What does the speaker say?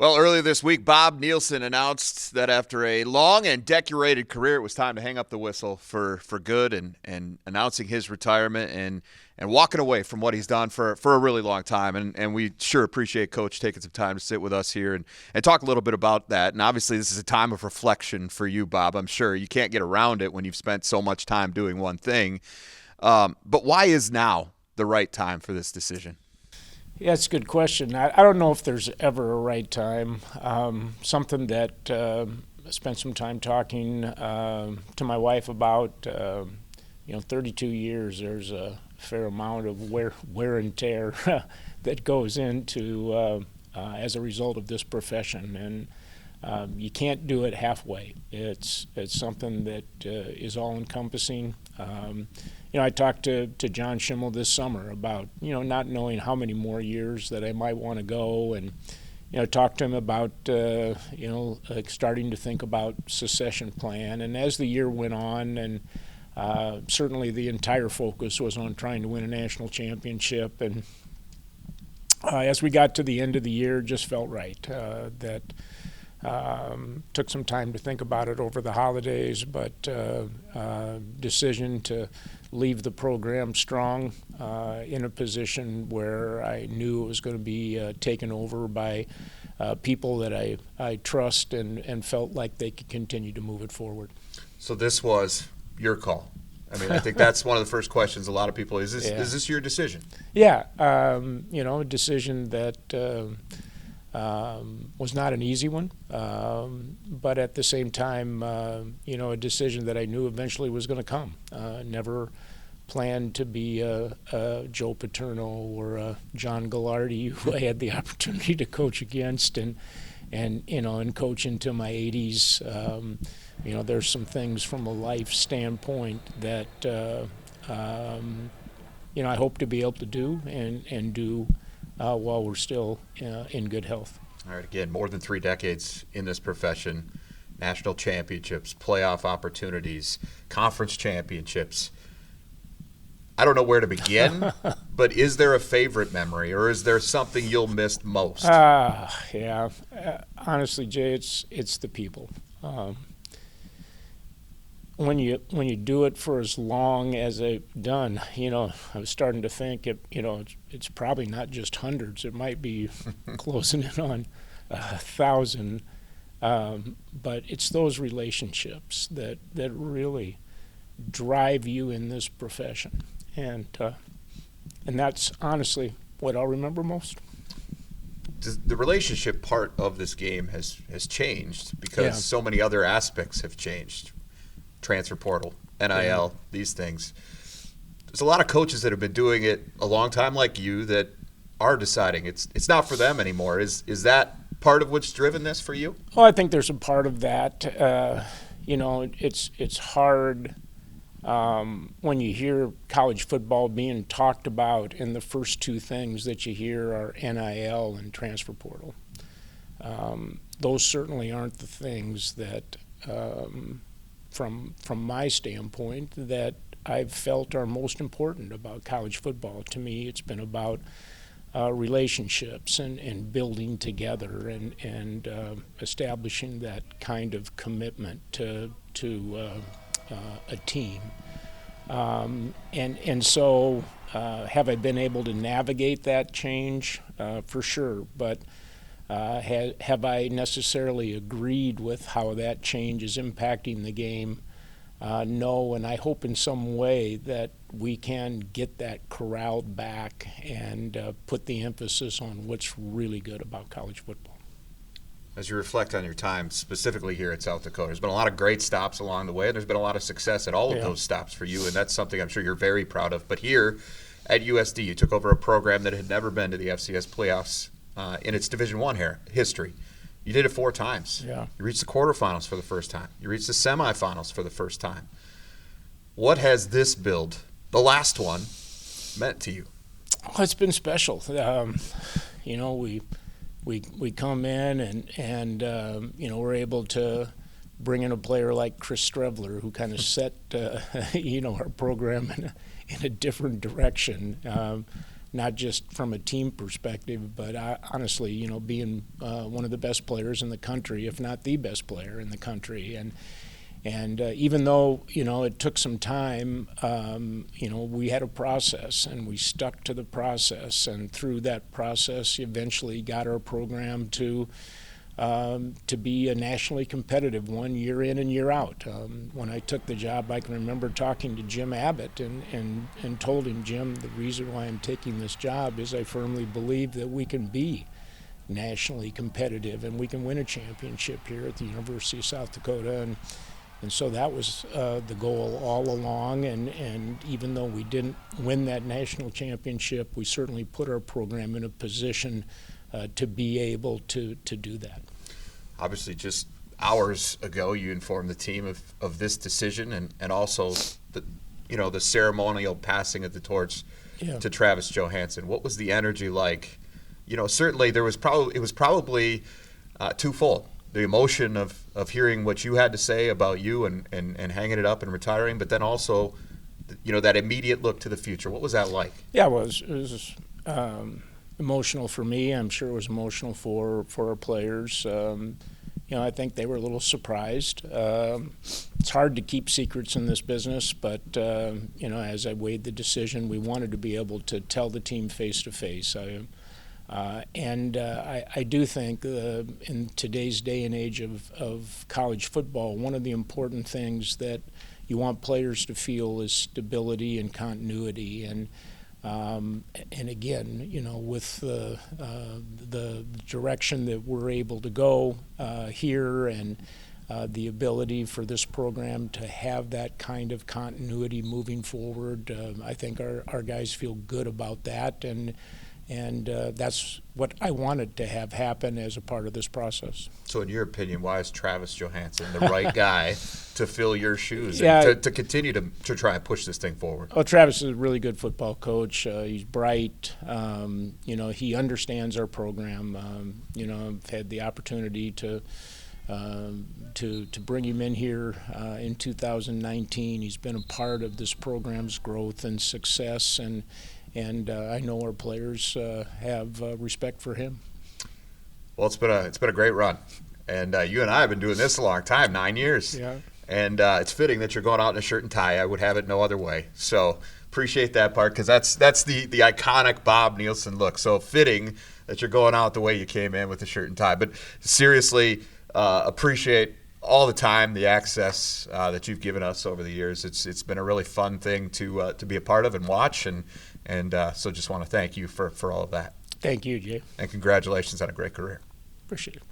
Well, earlier this week, Bob Nielson announced that after a long and decorated career, it was time to hang up the whistle for good and announcing his retirement and walking away from what he's done for a really long time. And we sure appreciate Coach taking some time to sit with us here and talk a little bit about that. And obviously, this is a time of reflection for you, Bob. I'm sure you can't get around it when you've spent so much time doing one thing. But why is now the right time for this decision? Yeah, it's a good question. I don't know if there's ever a right time. Something that I spent some time talking to my wife about. 32 years, there's a fair amount of wear and tear that goes into as a result of this profession. And you can't do it halfway. It's something that is all-encompassing. I talked to John Schimmel this summer about, not knowing how many more years that I might want to go, and, talked to him about, starting to think about succession plan. And as the year went on, and certainly the entire focus was on trying to win a national championship. And as we got to the end of the year, just felt right that took some time to think about it over the holidays, but decision to leave the program strong in a position where I knew it was going to be taken over by people that I trust and felt like they could continue to move it forward. So this was your call. I mean, I think that's one of the first questions a lot of people is this your decision? Yeah, a decision that was not an easy one, but at the same time, a decision that I knew eventually was going to come. Never planned to be a Joe Paterno or a John Gallardi, who I had the opportunity to coach against, and coach into my 80s. There's some things from a life standpoint that I hope to be able to do and do while we're still in good health. All right, again, more than 3 decades in this profession, national championships, playoff opportunities, conference championships. I don't know where to begin, but is there a favorite memory, or is there something you'll miss most? Yeah. Honestly, Jay, it's the people. When you do it for as long as I've done, I was starting to think it's probably not just hundreds. It might be closing in on 1,000. But it's those relationships that really drive you in this profession, and that's honestly what I'll remember most. The relationship part of this game has changed because so many other aspects have changed. Transfer portal, NIL, these things. There's a lot of coaches that have been doing it a long time like you that are deciding it's not for them anymore. Is that part of what's driven this for you? Oh, I think there's a part of that. It's hard when you hear college football being talked about, and the first 2 things that you hear are NIL and transfer portal. Those certainly aren't the things that from my standpoint, that I've felt are most important about college football. To me, it's been about relationships and building together and establishing that kind of commitment to a team. So have I been able to navigate that change? For sure, but have I necessarily agreed with how that change is impacting the game? No, and I hope in some way that we can get that corralled back and put the emphasis on what's really good about college football. As you reflect on your time specifically here at South Dakota, there's been a lot of great stops along the way, and there's been a lot of success at all of those stops for you, and that's something I'm sure you're very proud of. But here at USD, you took over a program that had never been to the FCS playoffs in its Division I history. You did it 4 times. Yeah. You reached the quarterfinals for the first time. You reached the semifinals for the first time. What has this build, the last one, meant to you? Oh, it's been special. We come in and we're able to bring in a player like Chris Strevler, who kind of set our program in a different direction. not just from a team perspective, but honestly, being one of the best players in the country, if not the best player in the country. And even though, it took some time, we had a process, and we stuck to the process. And through that process, eventually got our program to be a nationally competitive one year in and year out. When I took the job, I can remember talking to Jim Abbott and told him, Jim, the reason why I'm taking this job is I firmly believe that we can be nationally competitive and we can win a championship here at the University of South Dakota. And so that was the goal all along, and even though we didn't win that national championship, we certainly put our program in a position to be able to do that. Obviously, just hours ago, you informed the team of this decision and also the ceremonial passing of the torch to Travis Johansson. What was the energy like? Certainly it was probably twofold. The emotion of hearing what you had to say about you and hanging it up and retiring, but then also, that immediate look to the future. What was that like? Yeah, it was emotional for me. I'm sure it was emotional for our players. I think they were a little surprised. It's hard to keep secrets in this business, but as I weighed the decision, we wanted to be able to tell the team face to face. I do think in today's day and age of college football, one of the important things that you want players to feel is stability and continuity. And again, with the direction that we're able to go here and the ability for this program to have that kind of continuity moving forward, I think our guys feel good about that. And that's what I wanted to have happen as a part of this process. So in your opinion, why is Travis Johansson the right guy to fill your shoes and to continue to try and push this thing forward? Well, Travis is a really good football coach. He's bright. He understands our program. I've had the opportunity to bring him in here in 2019. He's been a part of this program's growth and success, and I know our players have respect for him. Well, it's been a great run, and you and I have been doing this a long time, 9 years. Yeah. And it's fitting that you're going out in a shirt and tie. I would have it no other way. So appreciate that part, because that's the iconic Bob Nielson look. So fitting that you're going out the way you came in with the shirt and tie. But seriously, appreciate all the time, the access that you've given us over the years. It's been a really fun thing to be a part of and watch, and so just want to thank you for all of that. Thank you, Jay. And congratulations on a great career. Appreciate it.